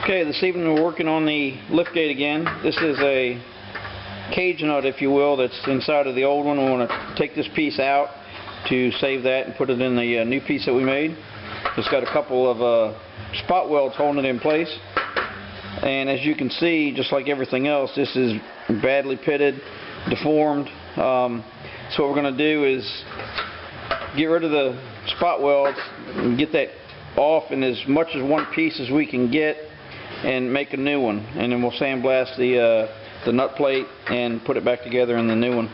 Okay, this evening we're working on the liftgate again. This is a cage nut, if you will, that's inside of the old one. We want to take this piece out to save that and put it in the new piece that we made. It's got a couple of spot welds holding it in place. And as you can see, just like everything else, this is badly pitted, deformed. So what we're going to do is get rid of the spot welds and get that off in as much as one piece as we can get and make a new one, and then we'll sandblast the nut plate and put it back together in the new one.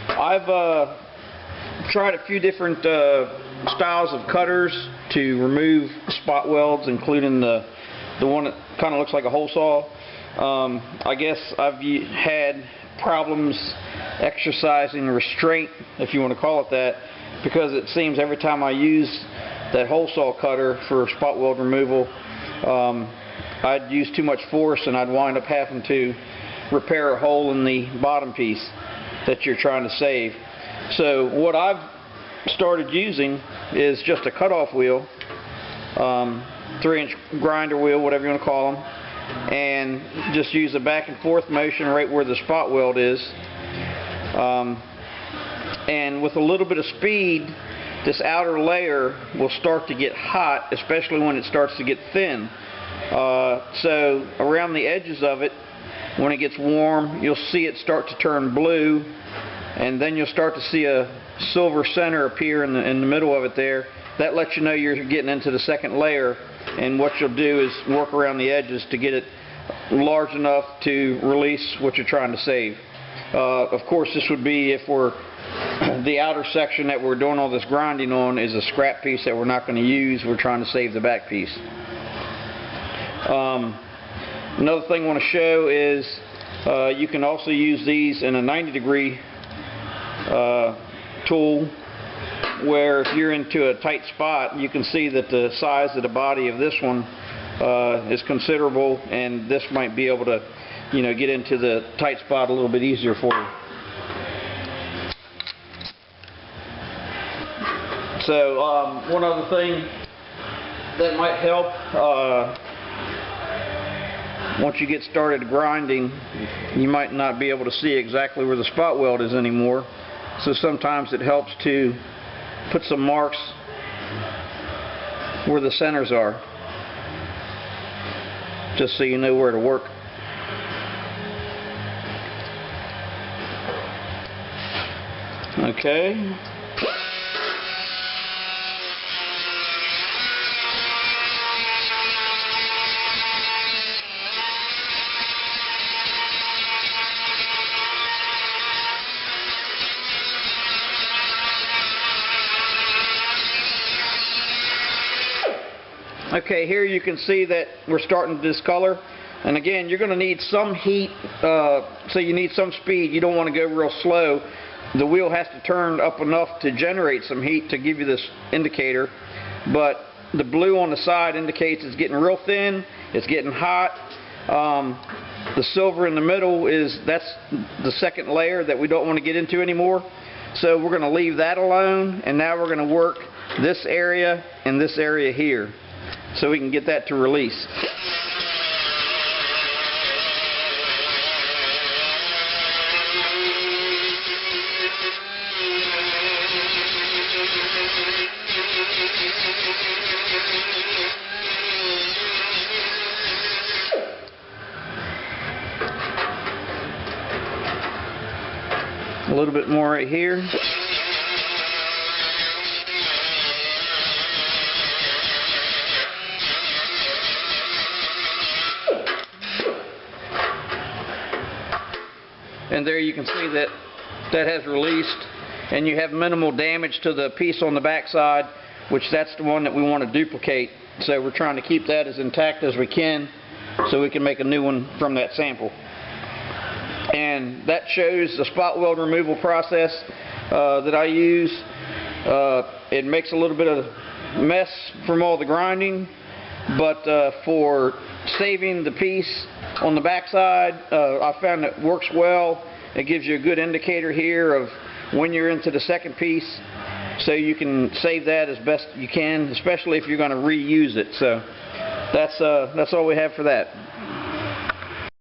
I've tried a few different styles of cutters to remove spot welds, including the one that kind of looks like a hole saw. I guess I've had problems exercising restraint, if you want to call it that, because it seems every time I use that hole saw cutter for spot weld removal, I'd use too much force and I'd wind up having to repair a hole in the bottom piece that you're trying to save. So what I've started using is just a cutoff wheel, 3-inch grinder wheel, whatever you want to call them, and just use a back and forth motion right where the spot weld is. And with a little bit of speed, this outer layer will start to get hot, especially when it starts to get thin. So around the edges of it, when it gets warm, you'll see it start to turn blue, and then you'll start to see a silver center appear in the middle of it there. That lets you know you're getting into the second layer, and what you'll do is work around the edges to get it large enough to release what you're trying to save. Of course, this would be if the outer section that we're doing all this grinding on is a scrap piece that we're not going to use. We're trying to save the back piece. Another thing I want to show is you can also use these in a 90-degree tool, where if you're into a tight spot, you can see that the size of the body of this one is considerable, and this might be able to, get into the tight spot a little bit easier for you. So one other thing that might help, once you get started grinding, you might not be able to see exactly where the spot weld is anymore. So sometimes it helps to put some marks where the centers are, just so you know where to work. Okay. Okay, here you can see that we're starting to discolor, and again, you're going to need some heat, so you need some speed. You don't want to go real slow. The wheel has to turn up enough to generate some heat to give you this indicator, but the blue on the side indicates it's getting real thin, it's getting hot. The silver in the middle that's the second layer that we don't want to get into anymore, so we're going to leave that alone, and now we're going to work this area and this area here, so we can get that to release. A little bit more right here. And there you can see that has released, and you have minimal damage to the piece on the back side, which that's the one that we want to duplicate. So we're trying to keep that as intact as we can so we can make a new one from that sample. And that shows the spot weld removal process that I use. It makes a little bit of mess from all the grinding, but for saving the piece on the back side, I found it works well. It gives you a good indicator here of when you're into the second piece, so you can save that as best you can, especially if you're going to reuse it. So that's all we have for that.